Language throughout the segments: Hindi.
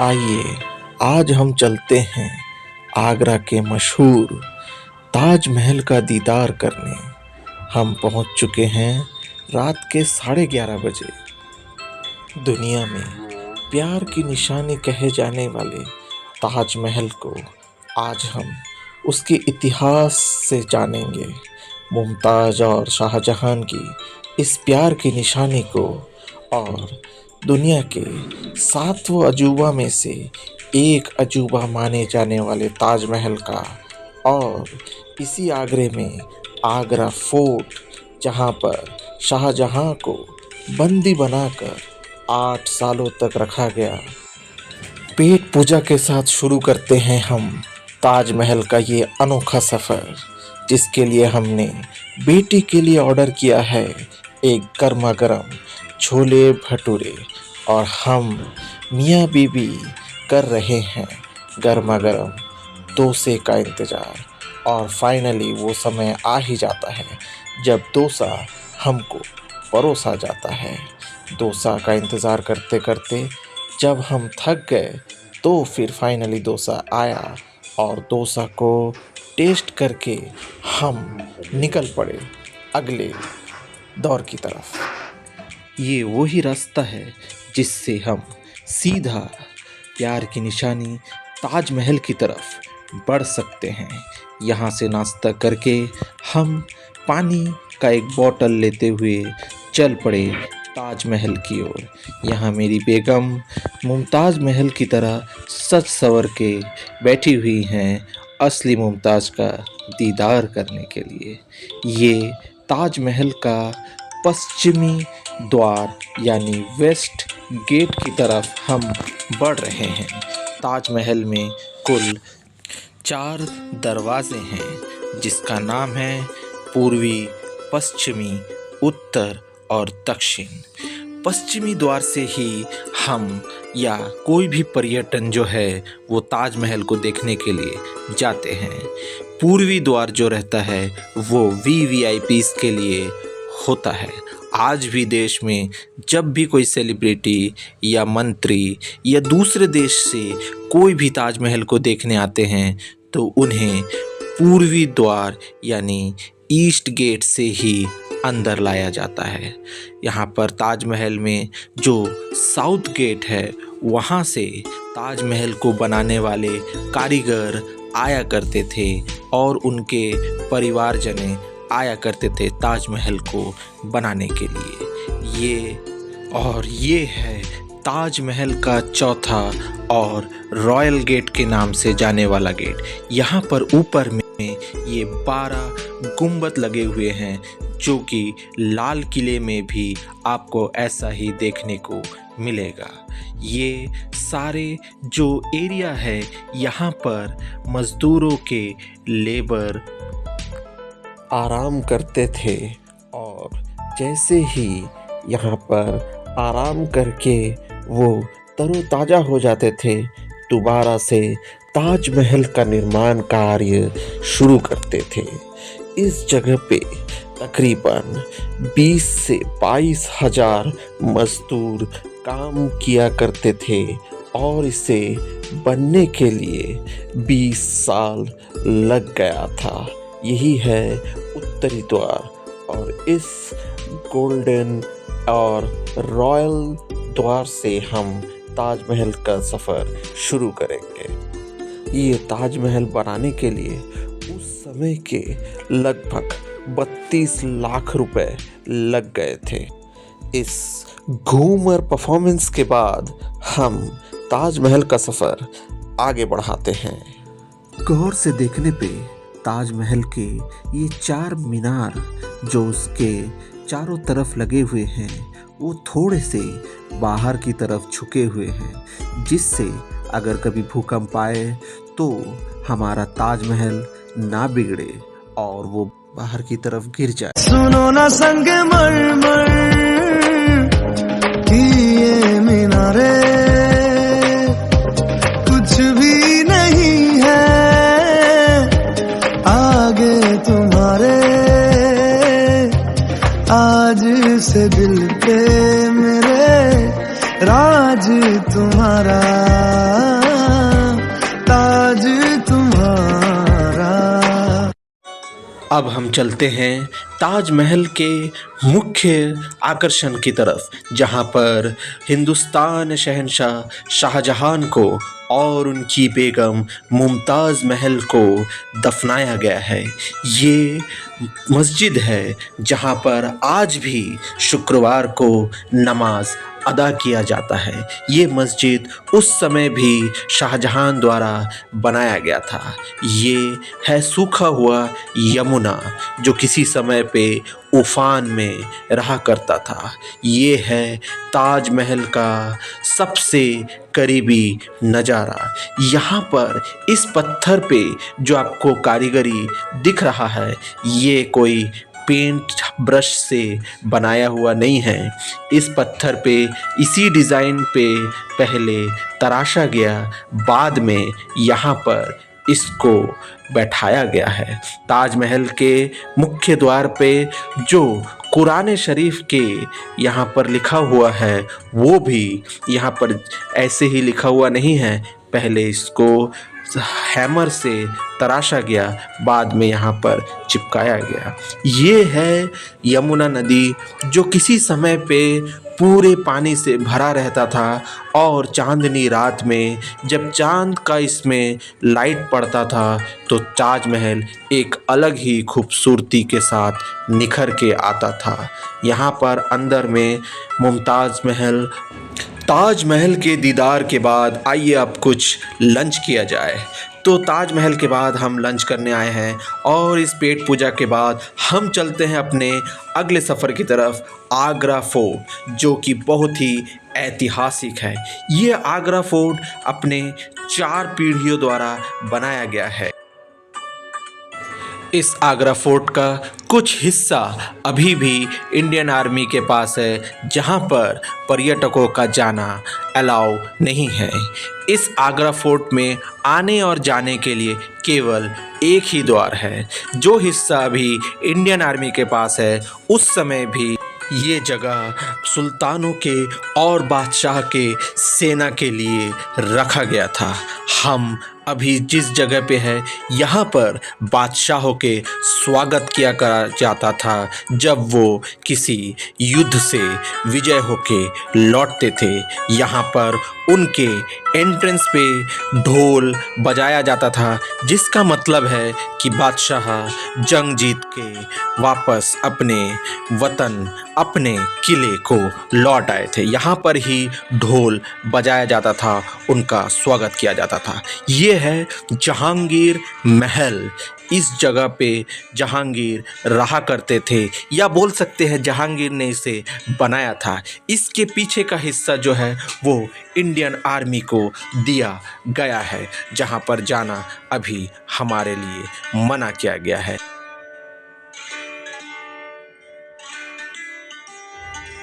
आइए आज हम चलते हैं आगरा के मशहूर ताजमहल का दीदार करने। हम पहुंच चुके हैं रात के 11:30 बजे। दुनिया में प्यार की निशानी कहे जाने वाले ताजमहल को आज हम उसके इतिहास से जानेंगे। मुमताज और शाहजहां की इस प्यार की निशानी को और दुनिया के 7 अजूबा में से एक अजूबा माने जाने वाले ताजमहल का और इसी आगरे में आगरा फोर्ट, जहां पर शाहजहां को बंदी बनाकर 8 सालों तक रखा गया। पेट पूजा के साथ शुरू करते हैं हम ताजमहल का ये अनोखा सफ़र, जिसके लिए हमने बेटी के लिए ऑर्डर किया है एक गर्मा गर्म छोले भटूरे और हम मियाँ बीबी कर रहे हैं गर्मा गर्म डोसे का इंतज़ार। और फाइनली वो समय आ ही जाता है जब डोसा हमको परोसा जाता है। डोसा का इंतज़ार करते करते जब हम थक गए तो फिर फाइनली डोसा आया और डोसा को टेस्ट करके हम निकल पड़े अगले दौर की तरफ। ये वही रास्ता है जिससे हम सीधा प्यार की निशानी ताजमहल की तरफ बढ़ सकते हैं। यहाँ से नाश्ता करके हम पानी का एक बोतल लेते हुए चल पड़े ताजमहल की ओर। यहाँ मेरी बेगम मुमताज़ महल की तरह सज संवर के बैठी हुई हैं असली मुमताज़ का दीदार करने के लिए। ये ताजमहल का पश्चिमी द्वार यानी वेस्ट गेट की तरफ हम बढ़ रहे हैं। ताजमहल में कुल 4 दरवाजे हैं, जिसका नाम है पूर्वी, पश्चिमी, उत्तर और दक्षिण। पश्चिमी द्वार से ही हम या कोई भी पर्यटन जो है वो ताजमहल को देखने के लिए जाते हैं। पूर्वी द्वार जो रहता है वो VVIPs के लिए होता है। आज भी देश में जब भी कोई सेलिब्रिटी या मंत्री या दूसरे देश से कोई भी ताजमहल को देखने आते हैं तो उन्हें पूर्वी द्वार यानी ईस्ट गेट से ही अंदर लाया जाता है। यहाँ पर ताजमहल में जो साउथ गेट है वहाँ से ताजमहल को बनाने वाले कारीगर आया करते थे और उनके परिवारजन आया करते थे ताजमहल को बनाने के लिए। ये है ताजमहल का चौथा और रॉयल गेट के नाम से जाने वाला गेट। यहाँ पर ऊपर में ये 12 गुंबद लगे हुए हैं, जो कि लाल किले में भी आपको ऐसा ही देखने को मिलेगा। ये सारे जो एरिया है यहाँ पर मज़दूरों के लेबर आराम करते थे और जैसे ही यहाँ पर आराम करके वो तरोताज़ा हो जाते थे, दोबारा से ताजमहल का निर्माण कार्य शुरू करते थे। इस जगह पे तकरीबन 20 से 22 हज़ार मजदूर काम किया करते थे और इसे बनने के लिए 20 साल लग गया था। यही है उत्तरी द्वार और इस गोल्डन और रॉयल द्वार से हम ताजमहल का सफ़र शुरू करेंगे। ये ताजमहल बनाने के लिए उस समय के लगभग 32 लाख रुपए लग गए थे। इस घूमर परफॉर्मेंस के बाद हम ताजमहल का सफ़र आगे बढ़ाते हैं। गौर से देखने पे ताजमहल के ये 4 मीनार जो उसके चारों तरफ लगे हुए हैं वो थोड़े से बाहर की तरफ झुके हुए हैं, जिससे अगर कभी भूकंप आए तो हमारा ताजमहल ना बिगड़े और वो बाहर की तरफ गिर जाए। सुनो ना संगमरमर की ये मीनारे कुछ भी नहीं है आगे तुम्हारे। आज से दिल पे मेरे राज तुम्हारे। तुम्हारा, ताज तुम्हारा। अब हम चलते हैं ताजमहल के मुख्य आकर्षण की तरफ, जहां पर हिंदुस्तान शहंशाह शाहजहां को और उनकी बेगम मुमताज़ महल को दफनाया गया है। ये मस्जिद है जहां पर आज भी शुक्रवार को नमाज अदा किया जाता है। ये मस्जिद उस समय भी शाहजहां द्वारा बनाया गया था। ये है सूखा हुआ यमुना जो किसी समय पे उफान में रहा करता था। ये है ताजमहल का सबसे करीबी नज़ारा। यहाँ पर इस पत्थर पे जो आपको कारीगरी दिख रहा है, ये कोई पेंट ब्रश से बनाया हुआ नहीं है। इस पत्थर पे इसी डिज़ाइन पे पहले तराशा गया, बाद में यहाँ पर इसको बैठाया गया है। ताजमहल के मुख्य द्वार पे जो कुरान शरीफ के यहाँ पर लिखा हुआ है, वो भी यहाँ पर ऐसे ही लिखा हुआ नहीं है। पहले इसको हैमर से तराशा गया, बाद में यहाँ पर चिपकाया गया। ये है यमुना नदी जो किसी समय पे पूरे पानी से भरा रहता था और चांदनी रात में जब चांद का इसमें लाइट पड़ता था तो ताजमहल एक अलग ही खूबसूरती के साथ निखर के आता था। यहाँ पर अंदर में ताजमहल के दीदार के बाद आइए अब कुछ लंच किया जाए। तो ताजमहल के बाद हम लंच करने आए हैं और इस पेट पूजा के बाद हम चलते हैं अपने अगले सफ़र की तरफ, आगरा फोर्ट, जो कि बहुत ही ऐतिहासिक है। ये आगरा फोर्ट अपने 4 पीढ़ियों द्वारा बनाया गया है। इस आगरा फोर्ट का कुछ हिस्सा अभी भी इंडियन आर्मी के पास है, जहां पर पर्यटकों का जाना अलाउ नहीं है। इस आगरा फोर्ट में आने और जाने के लिए केवल एक ही द्वार है। जो हिस्सा अभी इंडियन आर्मी के पास है, उस समय भी ये जगह सुल्तानों के और बादशाह के सेना के लिए रखा गया था। हम अभी जिस जगह पे है, यहाँ पर बादशाहों के स्वागत किया करा जाता था जब वो किसी युद्ध से विजय होके लौटते थे। यहाँ पर उनके एंट्रेंस पे ढोल बजाया जाता था, जिसका मतलब है कि बादशाह जंग जीत के वापस अपने वतन, अपने किले को लौट आए थे। यहाँ पर ही ढोल बजाया जाता था, उनका स्वागत किया जाता था। ये है जहांगीर महल। इस जगह पे जहांगीर रहा करते थे, या बोल सकते हैं जहांगीर ने इसे बनाया था। इसके पीछे का हिस्सा जो है वो इंडियन आर्मी को दिया गया है, जहां पर जाना अभी हमारे लिए मना किया गया है।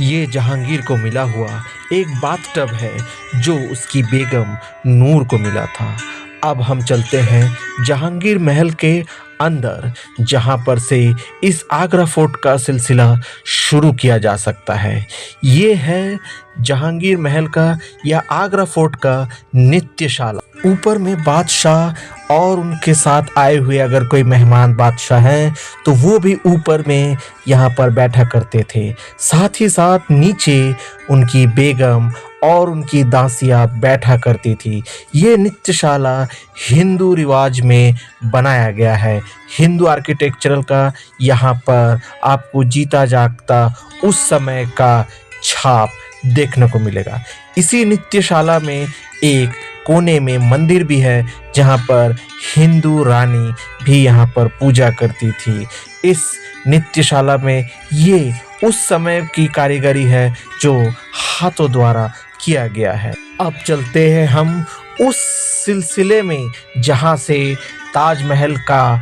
ये जहांगीर को मिला हुआ एक बाथटब है जो उसकी बेगम नूर को मिला था। अब हम चलते हैं जहांगीर महल के अंदर, जहां पर से इस आगरा फोर्ट का सिलसिला शुरू किया जा सकता है। ये है जहांगीर महल का या आगरा फोर्ट का नित्यशाला। ऊपर में बादशाह और उनके साथ आए हुए अगर कोई मेहमान बादशाह हैं तो वो भी ऊपर में यहाँ पर बैठा करते थे। साथ ही साथ नीचे उनकी बेगम और उनकी दासियाँ बैठा करती थी। ये नित्यशाला हिंदू रिवाज में बनाया गया है। हिंदू आर्किटेक्चरल का यहाँ पर आपको जीता जागता उस समय का छाप देखने को मिलेगा। इसी नित्यशाला में एक कोने में मंदिर भी है, जहाँ पर हिंदू रानी भी यहाँ पर पूजा करती थी। इस नित्यशाला में ये उस समय की कारीगरी है जो हाथों द्वारा किया गया है। अब चलते हैं हम उस सिलसिले में जहाँ से ताजमहल का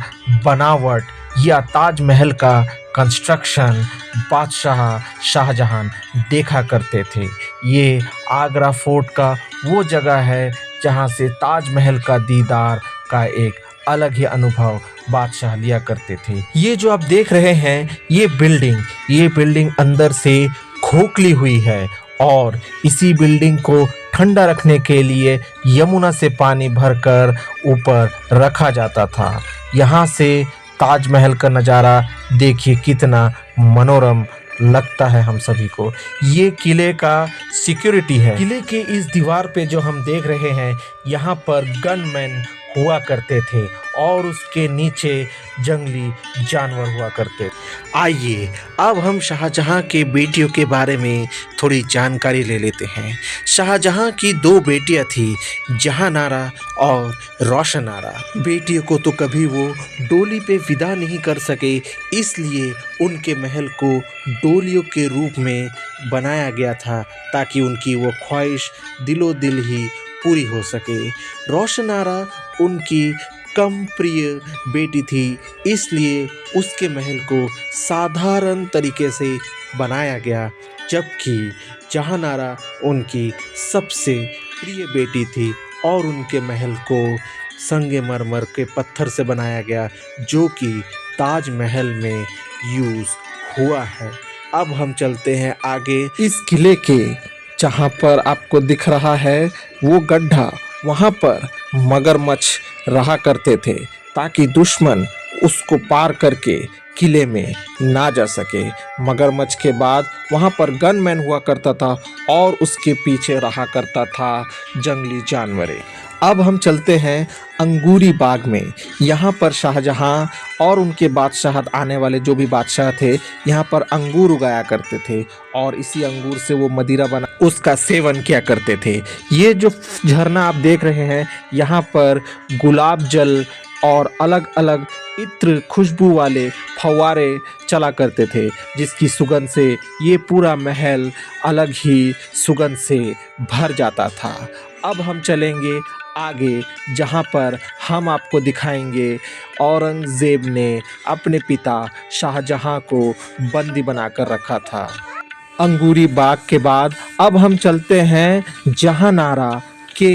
बनावट या ताजमहल का कंस्ट्रक्शन बादशाह शाहजहां देखा करते थे। ये आगरा फोर्ट का वो जगह है जहाँ से ताजमहल का दीदार का एक अलग ही अनुभव बादशाह लिया करते थे। ये जो आप देख रहे हैं ये बिल्डिंग अंदर से खोखली हुई है और इसी बिल्डिंग को ठंडा रखने के लिए यमुना से पानी भरकर ऊपर रखा जाता था। यहाँ से ताजमहल का नज़ारा देखिए कितना मनोरम लगता है हम सभी को। ये किले का सिक्योरिटी है। किले के इस दीवार पे जो हम देख रहे हैं, यहाँ पर गनमैन हुआ करते थे और उसके नीचे जंगली जानवर हुआ करते। आइए अब हम शाहजहां के बेटियों के बारे में थोड़ी जानकारी ले लेते हैं। शाहजहां की 2 बेटियां थी, जहांनारा और रोशनारा। बेटियों को तो कभी वो डोली पे विदा नहीं कर सके, इसलिए उनके महल को डोलियों के रूप में बनाया गया था ताकि उनकी वो ख्वाहिश दिलो दिल ही पूरी हो सके। रोशनारा उनकी कम प्रिय बेटी थी, इसलिए उसके महल को साधारण तरीके से बनाया गया, जबकि जहांनारा उनकी सबसे प्रिय बेटी थी और उनके महल को संगमरमर के पत्थर से बनाया गया, जो कि ताजमहल में यूज़ हुआ है। अब हम चलते हैं आगे। इस किले के जहाँ पर आपको दिख रहा है वो गड्ढा, वहाँ पर मगरमच्छ रहा करते थे ताकि दुश्मन उसको पार करके किले में ना जा सके। मगरमच्छ के बाद वहाँ पर गनमैन हुआ करता था और उसके पीछे रहा करता था जंगली जानवरें। अब हम चलते हैं अंगूरी बाग में। यहाँ पर शाहजहां और उनके बादशाहत आने वाले जो भी बादशाह थे, यहाँ पर अंगूर उगाया करते थे और इसी अंगूर से वो मदिरा बना उसका सेवन किया करते थे। ये जो झरना आप देख रहे हैं, यहाँ पर गुलाब जल और अलग अलग इत्र खुशबू वाले फव्वारे चला करते थे, जिसकी सुगंध से ये पूरा महल अलग ही सुगंध से भर जाता था। अब हम चलेंगे आगे, जहाँ पर हम आपको दिखाएंगे औरंगज़ेब ने अपने पिता शाहजहां को बंदी बनाकर रखा था। अंगूरी बाग के बाद अब हम चलते हैं जहांनारा के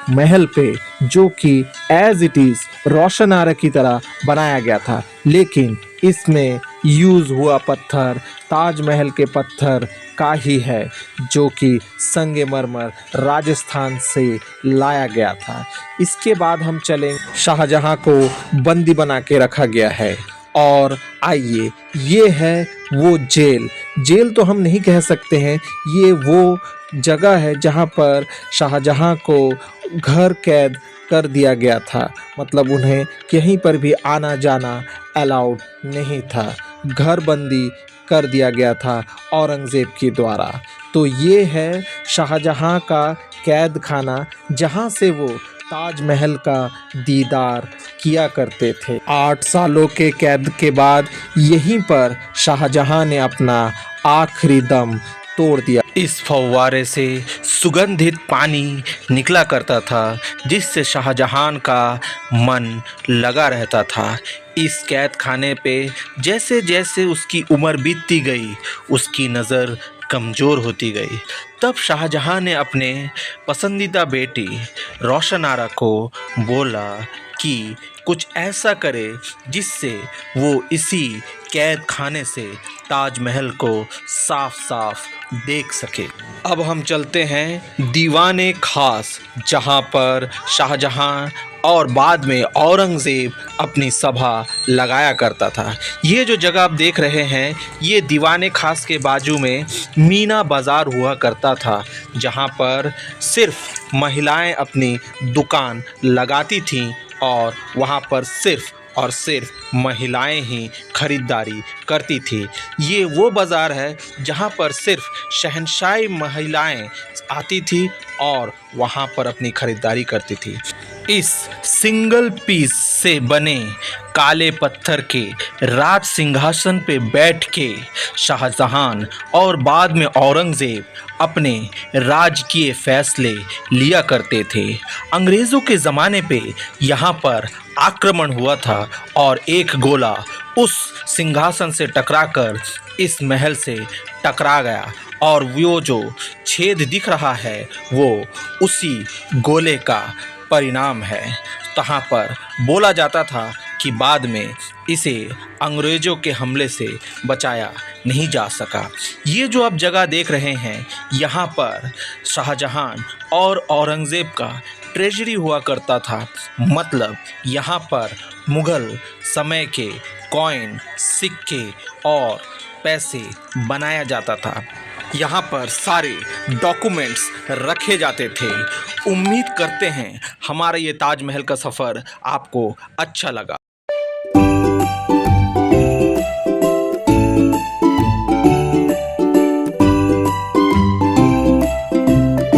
महल पे, जो कि एज इट इज़ रोशनारा की तरह बनाया गया था, लेकिन इसमें यूज़ हुआ पत्थर ताजमहल के पत्थर का ही है, जो कि संगमरमर राजस्थान से लाया गया था। इसके बाद हम चलें, शाहजहां को बंदी बना के रखा गया है और आइए, ये है वो जेल। जेल तो हम नहीं कह सकते हैं, ये वो जगह है जहाँ पर शाहजहां को घर कैद कर दिया गया था, मतलब उन्हें कहीं पर भी आना जाना अलाउड नहीं था, घर बंदी कर दिया गया था औरंगज़ेब के द्वारा। तो ये है शाहजहां का कैद खाना, जहाँ से वो ताजमहल का दीदार किया करते थे। 8 सालों के कैद के बाद यहीं पर शाहजहां ने अपना आखिरी दम तोड़ दिया। इस फव्वारे से सुगंधित पानी निकला करता था, जिससे शाहजहां का मन लगा रहता था। इस कैद खाने पे जैसे जैसे उसकी उम्र बीतती गई, उसकी नज़र कमज़ोर होती गई। तब शाहजहां ने अपने पसंदीदा बेटी रोशनारा को बोला कि कुछ ऐसा करे जिससे वो इसी कैद खाने से ताजमहल को साफ साफ देख सके। अब हम चलते हैं दीवाने खास, जहां पर शाहजहां और बाद में औरंगज़ेब अपनी सभा लगाया करता था। ये जो जगह आप देख रहे हैं, ये दीवाने खास के बाजू में मीना बाज़ार हुआ करता था, जहां पर सिर्फ महिलाएं अपनी दुकान लगाती थीं और वहां पर सिर्फ और सिर्फ महिलाएं ही खरीदारी करती थी। ये वो बाज़ार है जहां पर सिर्फ शहंशाही महिलाएं आती थी और वहां पर अपनी खरीदारी करती थी। इस सिंगल पीस से बने काले पत्थर के राज सिंहासन पे बैठ के शाहजहां और बाद में औरंगज़ेब अपने राजकीय फैसले लिया करते थे। अंग्रेज़ों के ज़माने पे यहाँ पर आक्रमण हुआ था और एक गोला उस सिंहासन से टकराकर इस महल से टकरा गया और वो जो छेद दिख रहा है वो उसी गोले का परिणाम है। तहाँ पर बोला जाता था कि बाद में इसे अंग्रेज़ों के हमले से बचाया नहीं जा सका। ये जो आप जगह देख रहे हैं, यहाँ पर शाहजहां और औरंगज़ेब का ट्रेजरी हुआ करता था। मतलब यहाँ पर मुग़ल समय के कॉइन, सिक्के और पैसे बनाया जाता था। यहाँ पर सारे डॉक्यूमेंट्स रखे जाते थे। उम्मीद करते हैं हमारा ये ताजमहल का सफ़र आपको अच्छा लगा।